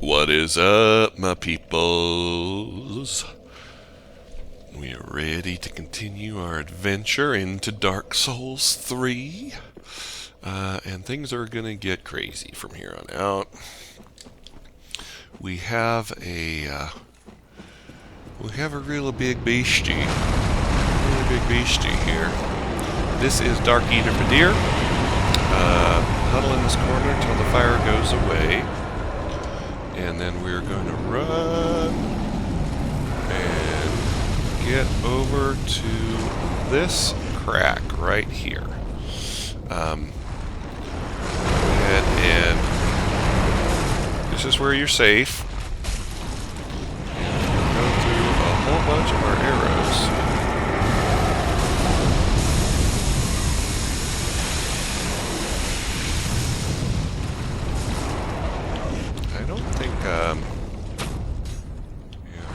What is up, my peoples? We are ready to continue our adventure into Dark Souls 3. And things are going to get crazy from here on out. We have a real big beastie. Really big beastie here. This is Darkeater Midir. Huddle in this corner until the fire goes away. And then we're going to run and get over to this crack right here. And this is where you're safe. And we'll go through a whole bunch of our arrows. I don't think, yeah,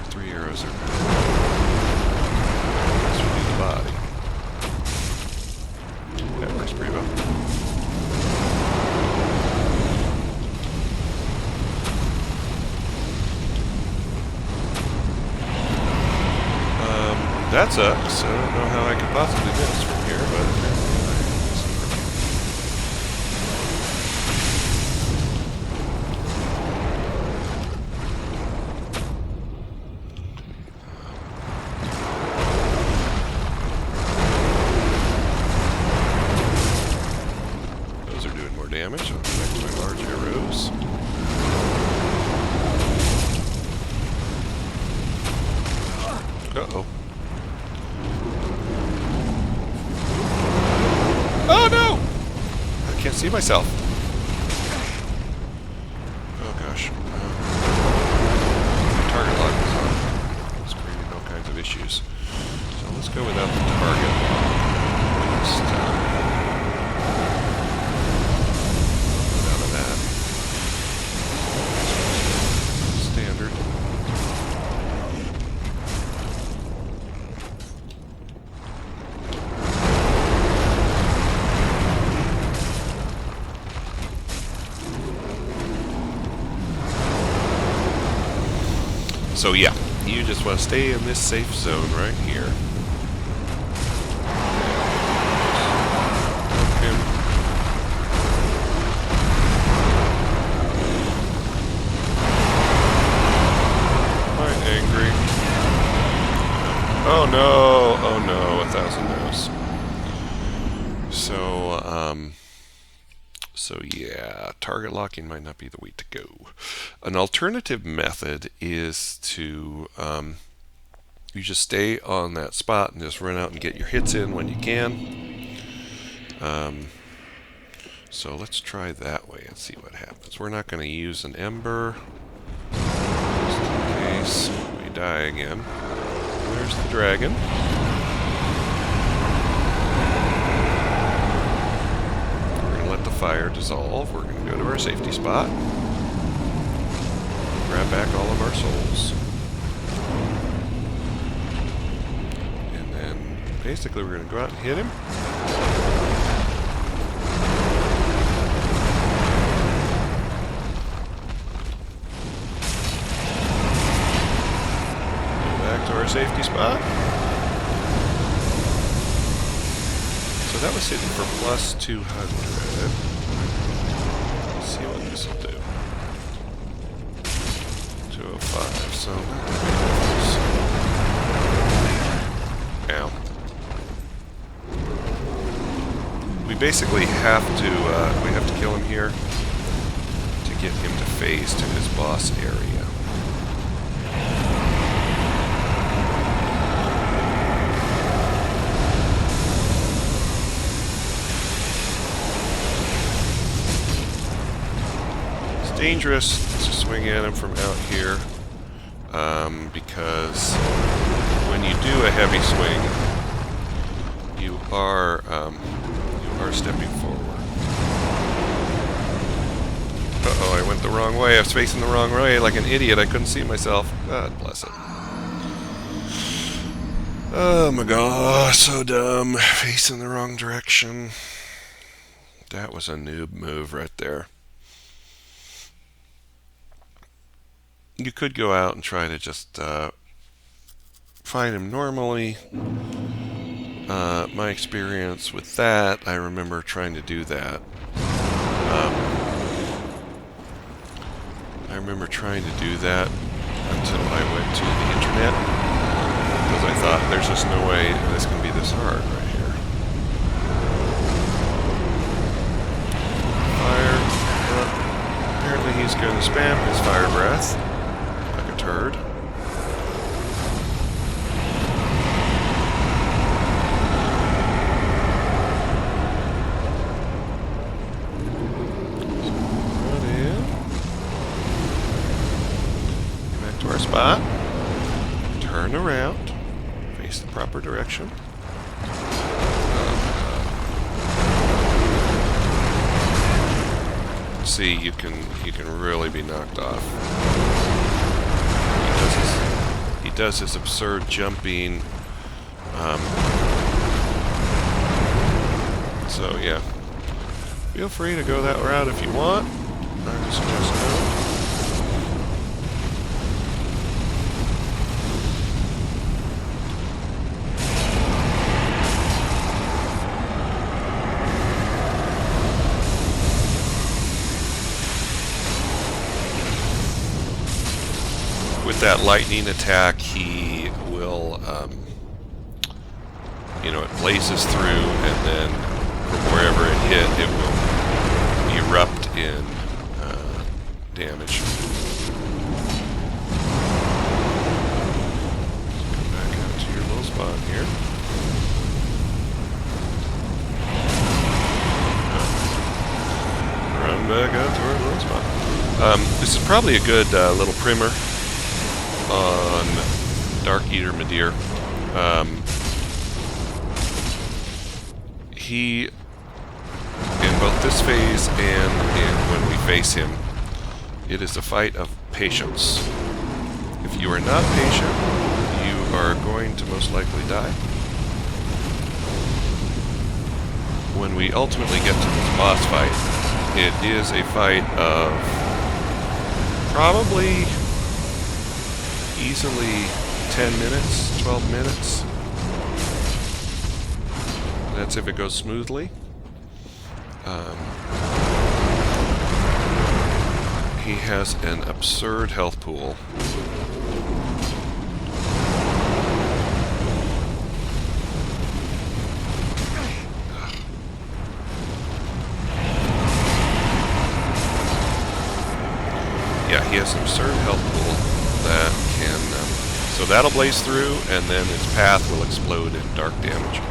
3 arrows are... This would be the body. That works pretty well. That sucks. I don't know how I could possibly miss from here, but apparently I missed from here. Those are doing more damage. I'll go back to my large arrows. Uh-oh. Oh no! I can't see myself. Oh gosh. Target lock is on. It's creating all kinds of issues. So let's go without the target lock. Just, out of that. Standard. So yeah, you just want to stay in this safe zone right here. Okay. Quite angry. Oh no, oh no, 1,000 no's. So yeah, target locking might not be the way to go. An alternative method is to you just stay on that spot and just run out and get your hits in when you can. So let's try that way and see what happens. We're not going to use an ember, just in case we die again. There's the dragon. Fire dissolve. We're going to go to our safety spot. Grab back all of our souls. And then basically we're going to go out and hit him. Go back to our safety spot. So that was hitting for plus 200. Let's see what this will do. 205, so ow. We basically have to kill him here to get him to phase to his boss area. Dangerous to swing at him from out here because when you do a heavy swing, you are stepping forward. Uh-oh, I went the wrong way. I was facing the wrong way like an idiot. I couldn't see myself. God bless it. Oh my god, so dumb. Facing the wrong direction. That was a noob move right there. You could go out and try to just find him normally. My experience with that, I remember trying to do that. I remember trying to do that until I went to the internet, because I thought there's just no way this can be this hard right here. Fire. Apparently he's going to spam his fire breath like a turd. To our spot, turn around, face the proper direction. See, you can really be knocked off. He does his absurd jumping. So yeah, feel free to go that route if you want. I would suggest no. With that lightning attack, he will, it blazes through, and then from wherever it hit, it will erupt in damage. Come back out to your little spot here. Run back out to our little spot. This is probably a good little primer on Darkeater Midir. He, in both this phase and when we face him, it is a fight of patience. If you are not patient, you are going to most likely die. When we ultimately get to this boss fight, it is a fight of probably easily 10 minutes, 12 minutes. That's if it goes smoothly. He has an absurd health pool. Yeah, he has an absurd health pool that can... so that'll blaze through, and then its path will explode in dark damage.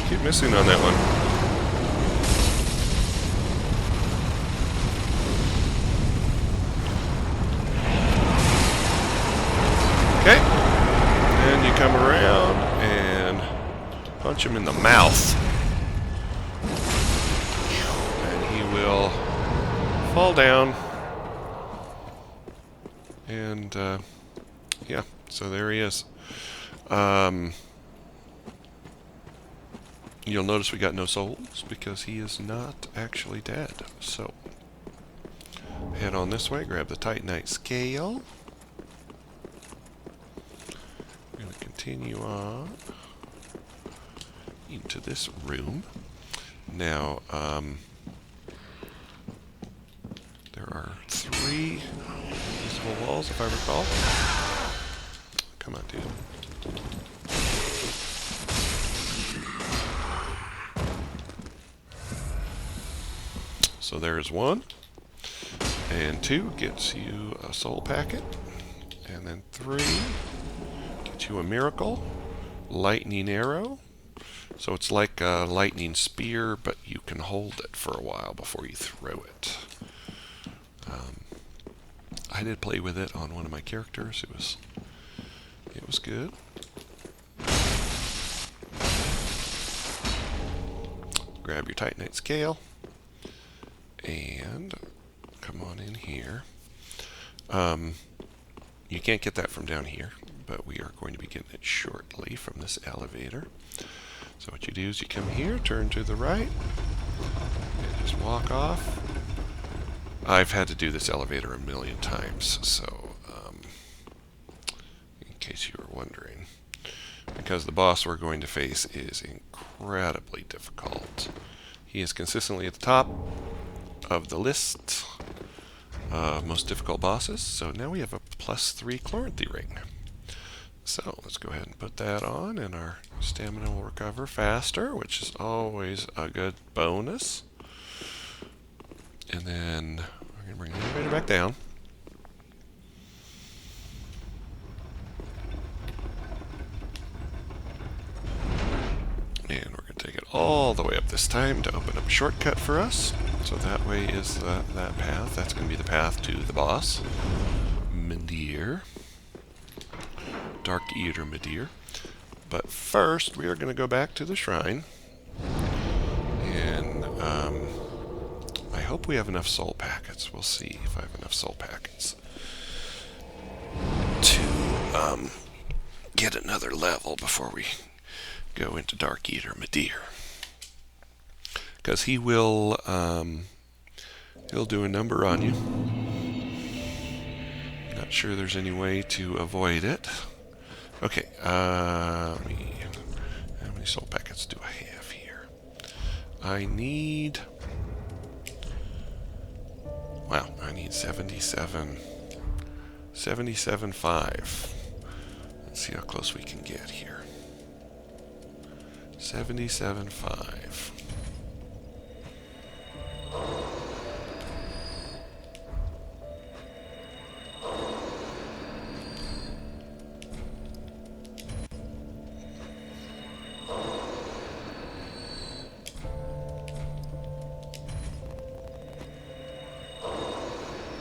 Keep missing on that one. Okay. And you come around and punch him in the mouth. And he will fall down. And, yeah, so there he is. You'll notice we got no souls because he is not actually dead. So, head on this way, grab the Titanite scale. We're going to continue on into this room. Now, there are 3 visible walls, if I recall. Come on, dude. So there's 1, and 2 gets you a soul packet, and then 3 gets you a miracle, lightning arrow, So it's like a lightning spear, but you can hold it for a while before you throw it. I did play with it on one of my characters. It was good. Grab your Titanite scale and come on in here. You can't get that from down here, but we are going to be getting it shortly from this elevator. So what you do is you come here, turn to the right, and just walk off. I've had to do this elevator a million times, so in case you were wondering. Because the boss we're going to face is incredibly difficult. He is consistently at the top of the list of most difficult bosses. So now we have a +3 Chloranthy ring. So let's go ahead and put that on, and our stamina will recover faster, which is always a good bonus. And then we're going to bring the elevator back down. And we're going to take it all the way up this time to open up a shortcut for us. So that way is that path. That's going to be the path to the boss, Midir. Darkeater Midir. But first, we are going to go back to the shrine. And I hope we have enough soul packets. We'll see if I have enough soul packets to get another level before we go into Darkeater Midir. Because he will he'll do a number on you. Not sure there's any way to avoid it. Okay, how many soul packets do I have here? I need 77.5. Let's see how close we can get here. 77.5.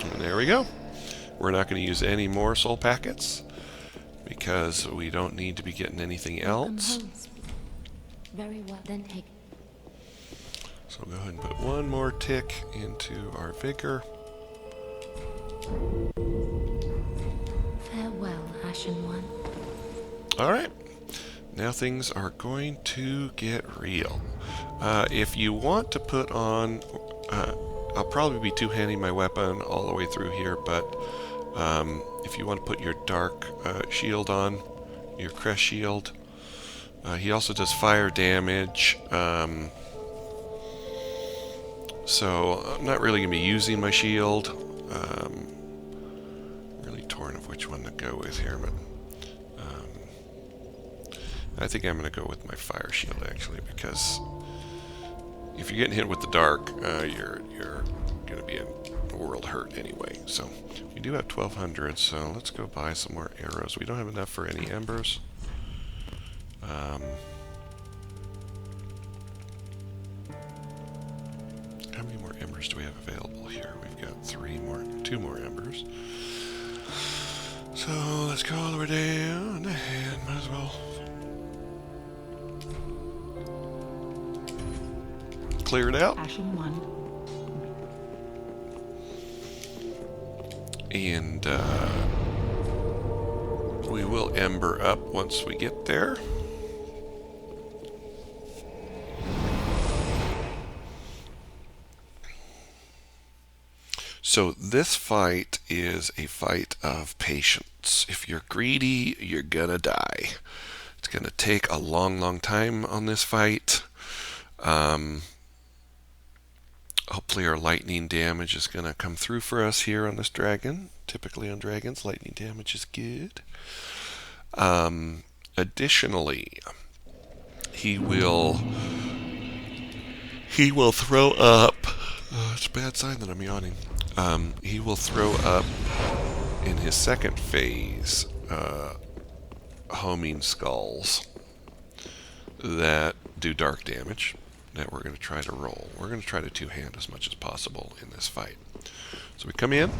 And there we go. We're not going to use any more soul packets because we don't need to be getting anything else. Very well, then take. So we'll go ahead and put one more tick into our vigor. Farewell, Ashen One. Alright, now things are going to get real. If you want to put on, I'll probably be two-handing my weapon all the way through here, but if you want to put your dark shield on, your crest shield, he also does fire damage, so I'm not really going to be using my shield. Really torn of which one to go with here, but I think I'm going to go with my fire shield actually, because if you're getting hit with the dark, you're going to be in world hurt anyway. So we do have 1,200, so let's go buy some more arrows. We don't have enough for any embers. How many more embers do we have available here? We've got 2 more embers. So let's go all the way down, and might as well clear it out. Ashen One. And we will ember up once we get there. So this fight is a fight of patience. If you're greedy, you're gonna die. It's gonna take a long time on this fight. Hopefully our lightning damage is gonna come through for us here on this dragon. Typically on dragons, lightning damage is good. Additionally, he will throw up. It's a bad sign that I'm yawning. He will throw up in his second phase homing skulls that do dark damage that we're going to try to roll. We're going to try to two-hand as much as possible in this fight. So we come in.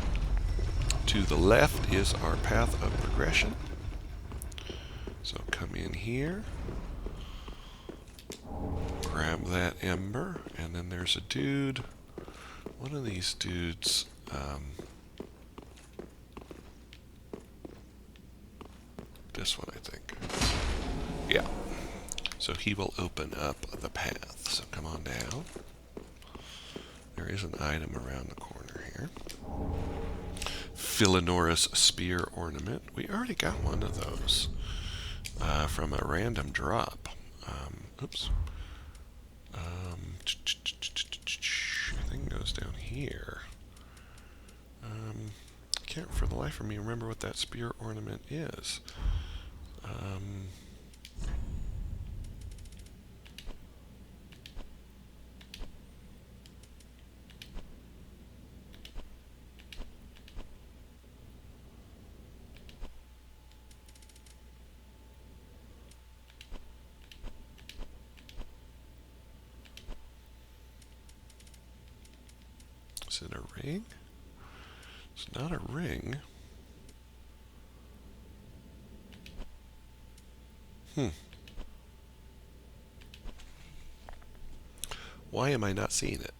To the left is our path of progression. So come in here. Grab that ember, and then there's a dude. One of these dudes, this one I think. Yeah. So he will open up the path. So come on down. There is an item around the corner here. Philinora's spear ornament. We already got one of those from a random drop. Oops. I think it goes down here. I can't for the life of me remember what that spear ornament is. Is it a ring? It's not a ring. Why am I not seeing it?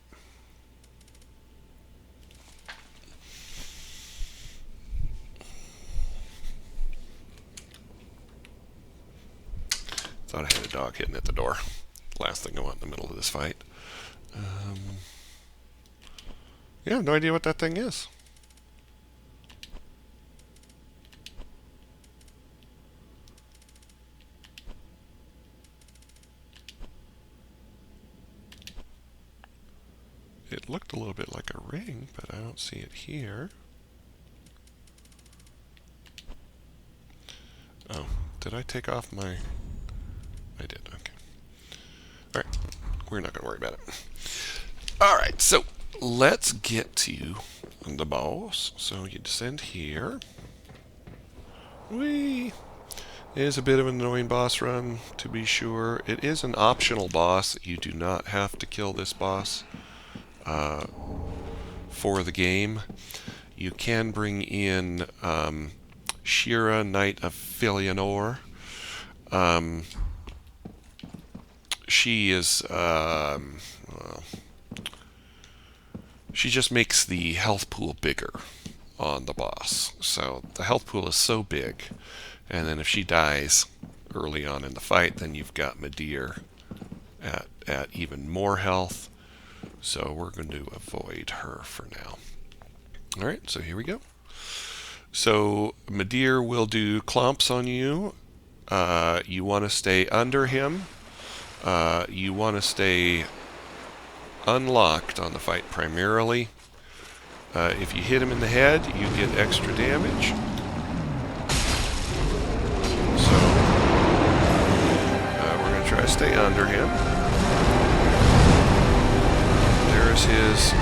Thought I had a dog hitting at the door. Last thing I want in the middle of this fight. Yeah, I have no idea what that thing is. It looked a little bit like a ring, but I don't see it here. Oh, did I take off my... I did, okay. Alright, we're not going to worry about it. Alright, so let's get to the boss. So you descend here. Whee! It is a bit of an annoying boss run, to be sure. It is an optional boss. You do not have to kill this boss for the game. You can bring in Shira, Knight of Philionor. She is... well, she just makes the health pool bigger on the boss. So the health pool is so big, and then if she dies early on in the fight, then you've got Midir at even more health. So we're going to avoid her for now. Alright, so here we go. So Midir will do clomps on you. You want to stay under him. You want to stay unlocked on the fight primarily. If you hit him in the head, you get extra damage. So we're going to try to stay under him. There's his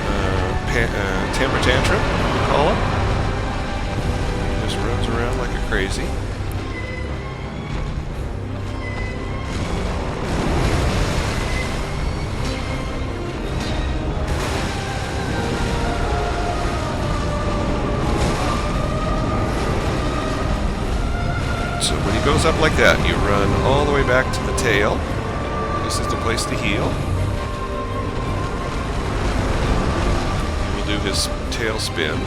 temper tantrum, we call him. He just runs around like a crazy. So when he goes up like that, you run all the way back to the tail. This is the place to heal. He will do his tail spin.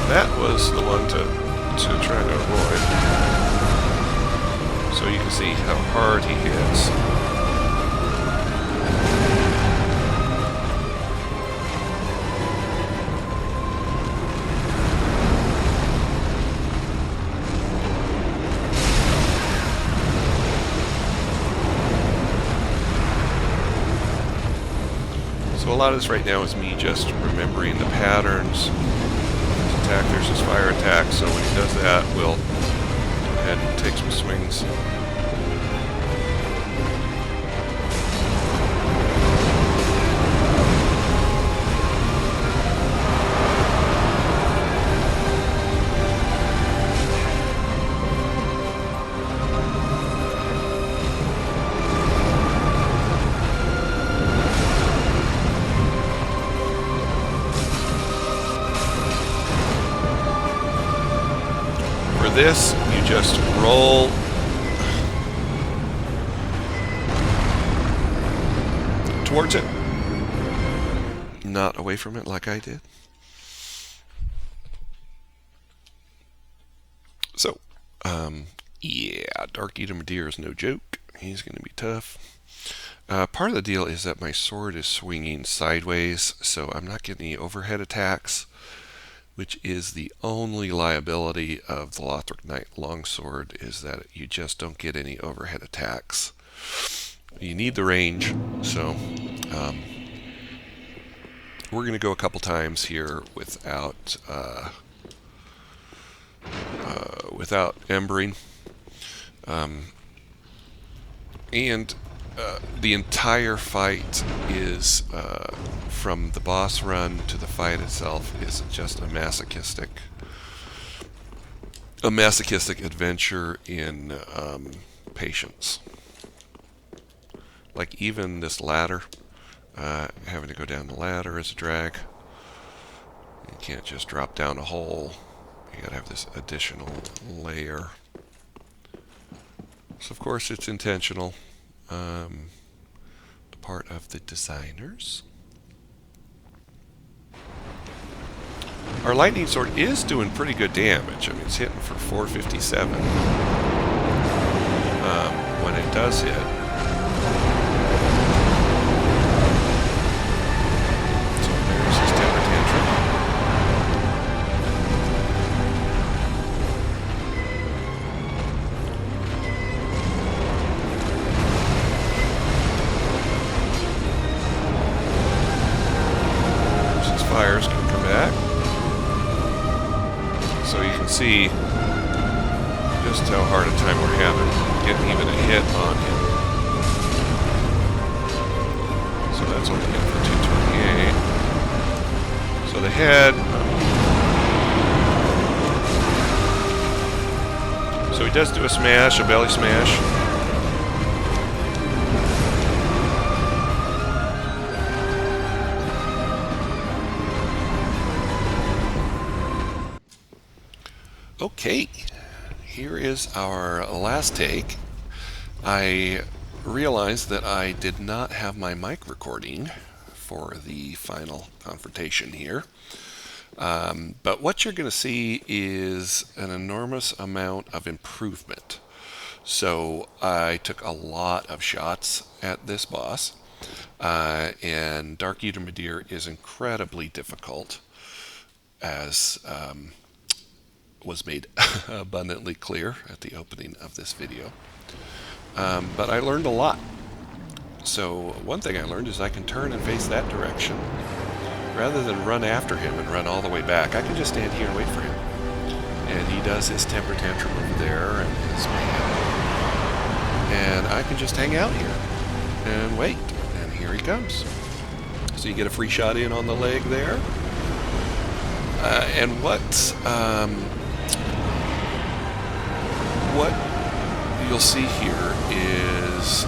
That was the one to try to avoid. So you can see how hard he hits. So a lot of this right now is me just remembering the patterns. His attack, there's his fire attack, so when he does that, we'll go ahead and take some swings. this, you just roll towards it, not away from it like I did. So, yeah, Darkeater Midir is no joke. He's going to be tough. Part of the deal is that my sword is swinging sideways, so I'm not getting any overhead attacks, which is the only liability of the Lothric Knight Longsword, is that you just don't get any overhead attacks. You need the range, so we're going to go a couple times here without embering. And the entire fight is, from the boss run to the fight itself, is just a masochistic adventure in patience. Like even this ladder, having to go down the ladder is a drag. You can't just drop down a hole. You gotta have this additional layer. So of course it's intentional. Part of the designers. Our lightning sword is doing pretty good damage. I mean, it's hitting for 457 when it does hit. So there's his temper tantrum. Fires can come back. So you can see just how hard a time we're having getting even a hit on him. So that's only hit for 228. So the head. So he does do a smash, a belly smash. Okay, here is our last take. I realized that I did not have my mic recording for the final confrontation here. But what you're going to see is an enormous amount of improvement. So I took a lot of shots at this boss, and Darkeater Midir is incredibly difficult, as was made abundantly clear at the opening of this video. But I learned a lot. So one thing I learned is I can turn and face that direction. Rather than run after him and run all the way back, I can just stand here and wait for him. And he does his temper tantrum over there and his man. And I can just hang out here and wait. And here he comes. So you get a free shot in on the leg there. And what you'll see here is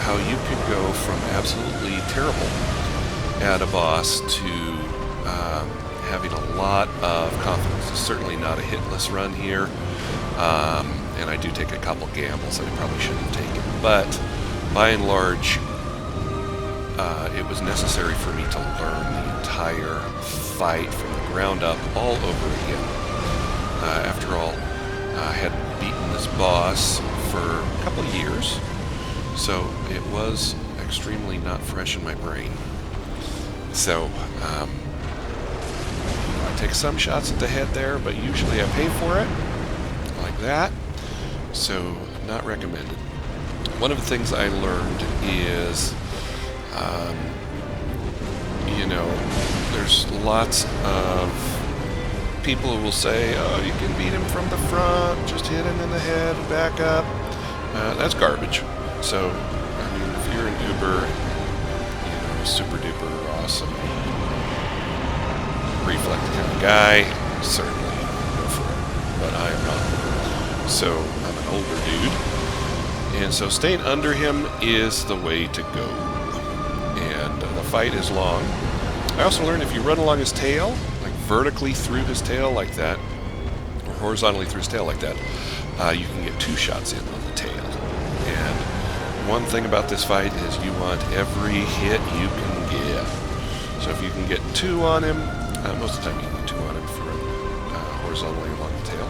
how you could go from absolutely terrible at a boss to having a lot of confidence. It's certainly not a hitless run here, and I do take a couple gambles that I probably shouldn't have taken, but by and large it was necessary for me to learn the entire fight from the ground up all over again. After all, I had beaten this boss for a couple of years, so it was extremely not fresh in my brain. So I take some shots at the head there, but usually I pay for it like that, so not recommended. One of the things I learned is there's lots of people who will say, oh, you can beat him from the front, just hit him in the head, back up. That's garbage. So, I mean, if you're an uber, super duper awesome reflex kind of guy, certainly go for it. But I am not. So, I'm an older dude. And so staying under him is the way to go. And the fight is long. I also learned if you run along his tail, like vertically through his tail like that, horizontally through his tail like that, you can get 2 shots in on the tail. And one thing about this fight is you want every hit you can get. So if you can get 2 on him, most of the time you can get 2 on him from horizontally along the tail.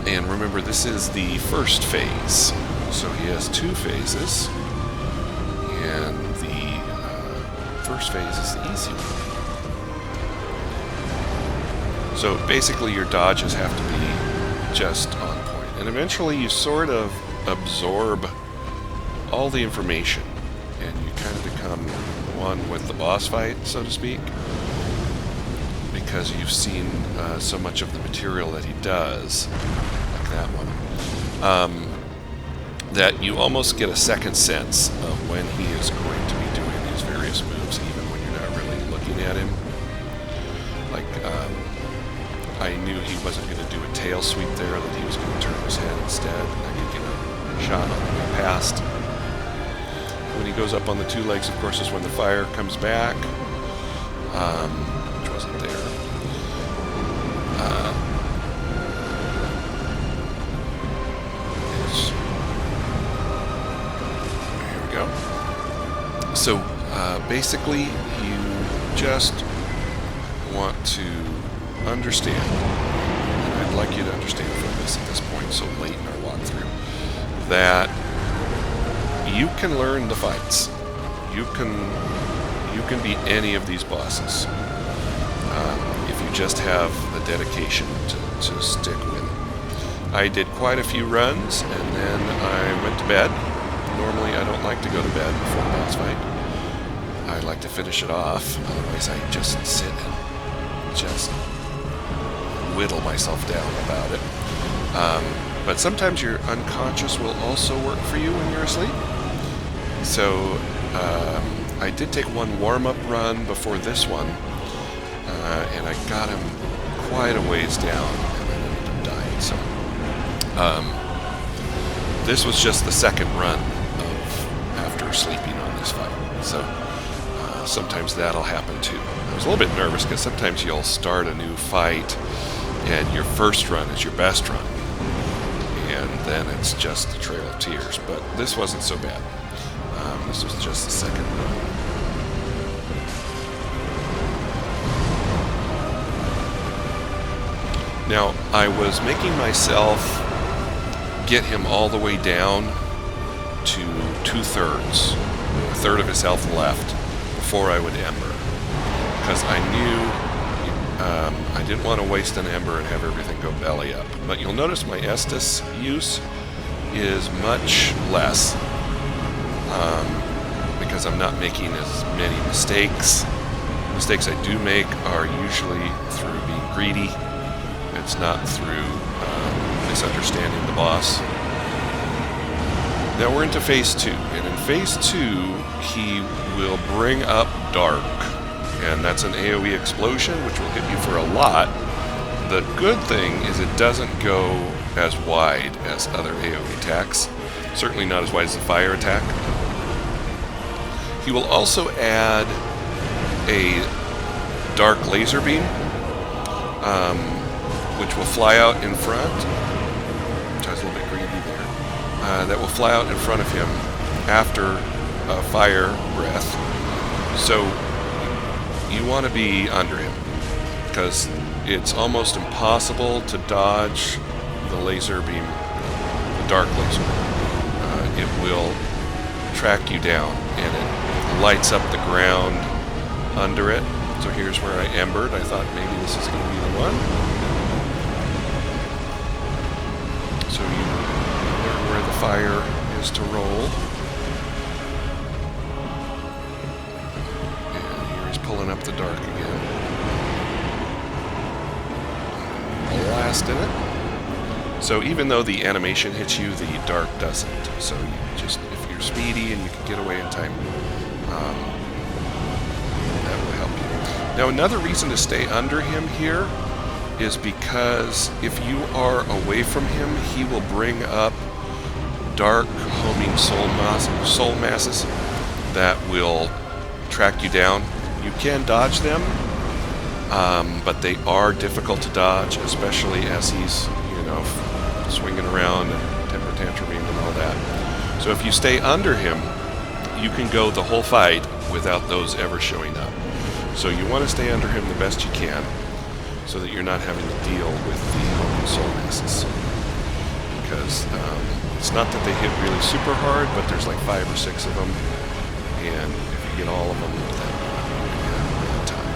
And remember, this is the first phase. So he has 2 phases. And the first phase is the easy one. So basically your dodges have to be just on point. And eventually you sort of absorb all the information. And you kind of become one with the boss fight, so to speak. Because you've seen so much of the material that he does, like that one, that you almost get a second sense of when he is going to be doing these various moves, even when you're not really looking at him. Like, I knew he wasn't going to do a tail sweep there, that he was going to turn his head instead. I could get a shot on the way past. When he goes up on the 2 legs, of course, is when the fire comes back, which wasn't there. Here we go. So basically, you just want to understand, and I'd like you to understand from this at this point, so late in our walkthrough, that you can learn the fights. You can beat any of these bosses if you just have the dedication to stick with it. I did quite a few runs, and then I went to bed. Normally, I don't like to go to bed before a boss fight. I like to finish it off. Otherwise, I just sit and just whittle myself down about it. But sometimes your unconscious will also work for you when you're asleep. So I did take one warm-up run before this one, and I got him quite a ways down, and then ended up dying. So this was just the second run after sleeping on this fight. So sometimes that'll happen too. I was a little bit nervous because sometimes you'll start a new fight, and your first run is your best run, and then it's just a trail of tears. But this wasn't so bad. This was just the second run. Now, I was making myself get him all the way down to 2/3, a third of his health left, before I would ember. Because I knew I didn't want to waste an ember and have everything go belly up. But you'll notice my Estus use is much less. Because I'm not making as many mistakes. Mistakes I do make are usually through being greedy. It's not through misunderstanding the boss. Now we're into phase 2, and in phase 2 he will bring up Dark, and that's an AoE explosion which will hit you for a lot. The good thing is it doesn't go as wide as other AoE attacks, certainly not as wide as the fire attack. He will also add a dark laser beam, which will fly out in front. Which I was a little bit greedy there. That will fly out in front of him after a fire breath. So you want to be under him, because it's almost impossible to dodge the laser beam, the dark laser. It will track you down, and it lights up the ground under it. So here's where I embered. I thought maybe this is going to be the one. So you learn where the fire is to roll. And here he's pulling up the dark again. Blast in it. So even though the animation hits you, the dark doesn't. So you just, if you're speedy and you can get away in time, that will help you. Now another reason to stay under him here is because if you are away from him, he will bring up dark homing soul masses that will track you down. You can dodge them, but they are difficult to dodge, especially as he's, swinging around and temper tantruming and all that. So if you stay under him, you can go the whole fight without those ever showing up. So you want to stay under him the best you can, so that you're not having to deal with the homing soul nests. Because it's not that they hit really super hard, but there's like 5 or 6 of them, and if you get all of them, then you're going to have a time.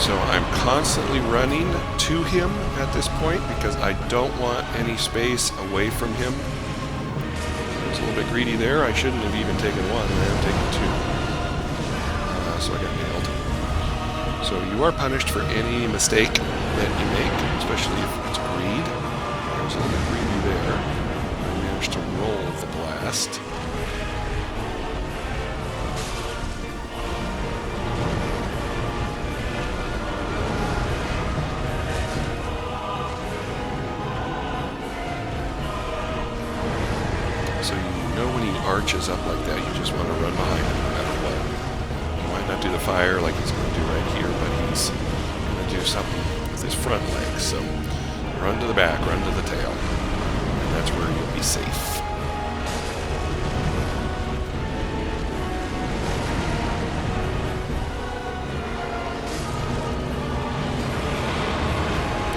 So I'm constantly running to him at this point because I don't want any space away from him. I was a little bit greedy there. I shouldn't have even taken 1. I have taken 2. So I got nailed. So you are punished for any mistake that you make, especially if it's greed. I was a little bit greedy there. I managed to roll the blast. So you know when he arches up like that, you just want to run behind him no matter what. He might not do the fire like he's going to do right here, but he's going to do something with his front leg. So run to the back, run to the tail, and that's where you'll be safe.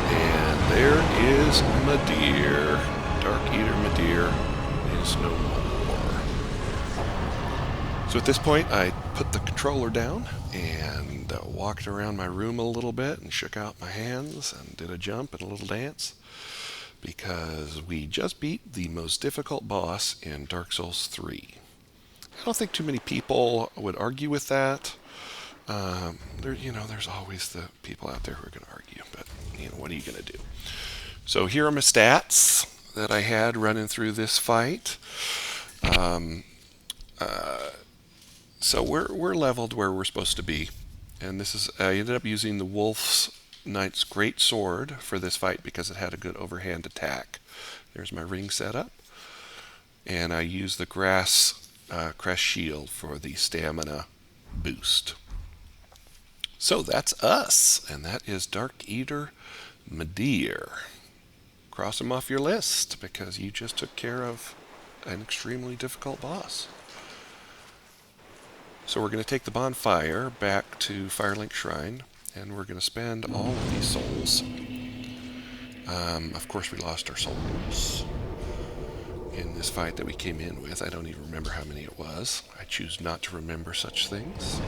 And there is Midir. Darkeater Midir is no more. So at this point, I put the controller down and walked around my room a little bit and shook out my hands and did a jump and a little dance, because we just beat the most difficult boss in Dark Souls 3. I don't think too many people would argue with that. There's always the people out there who are going to argue, but what are you going to do? So here are my stats that I had running through this fight. So we're leveled where we're supposed to be, and I ended up using the Wolf's Knight's Great Sword for this fight because it had a good overhand attack. There's my ring set up, and I used the Crest Shield for the stamina boost. So that's us, and that is Darkeater Midir. Cross him off your list because you just took care of an extremely difficult boss. So we're going to take the bonfire back to Firelink Shrine, and we're going to spend all of these souls. Of course, we lost our souls in this fight that we came in with. I don't even remember how many it was. I choose not to remember such things.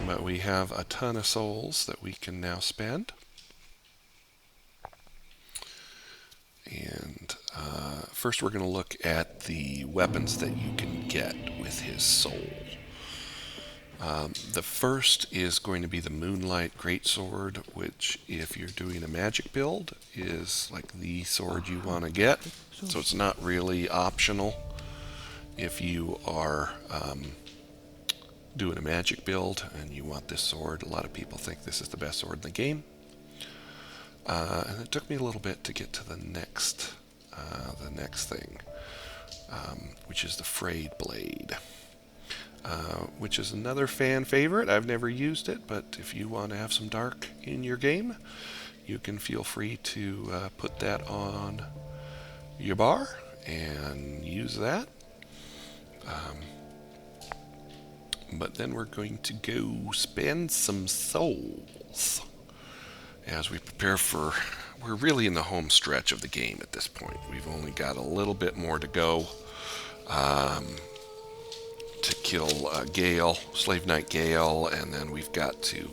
But we have a ton of souls that we can now spend. And first we're going to look at the weapons that you can get with his soul. The first is going to be the Moonlight Greatsword, which, if you're doing a magic build, is like the sword you want to get. So it's not really optional if you are doing a magic build and you want this sword. A lot of people think this is the best sword in the game. And it took me a little bit to get to the next thing, which is the Frayed Blade. Which is another fan favorite. I've never used it, but if you want to have some dark in your game, you can feel free to put that on your bar and use that. But then we're going to go spend some souls as we prepare for... We're really in the home stretch of the game at this point. We've only got a little bit more to go. To kill Gale, Slave Knight Gale, and then we've got to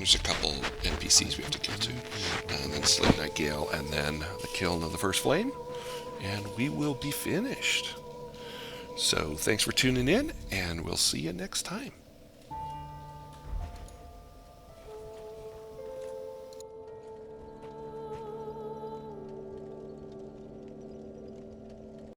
there's a couple NPCs we have to kill too, and then Slave Knight Gale, and then the kiln of the First Flame, and we will be finished. So thanks for tuning in, and we'll see you next time.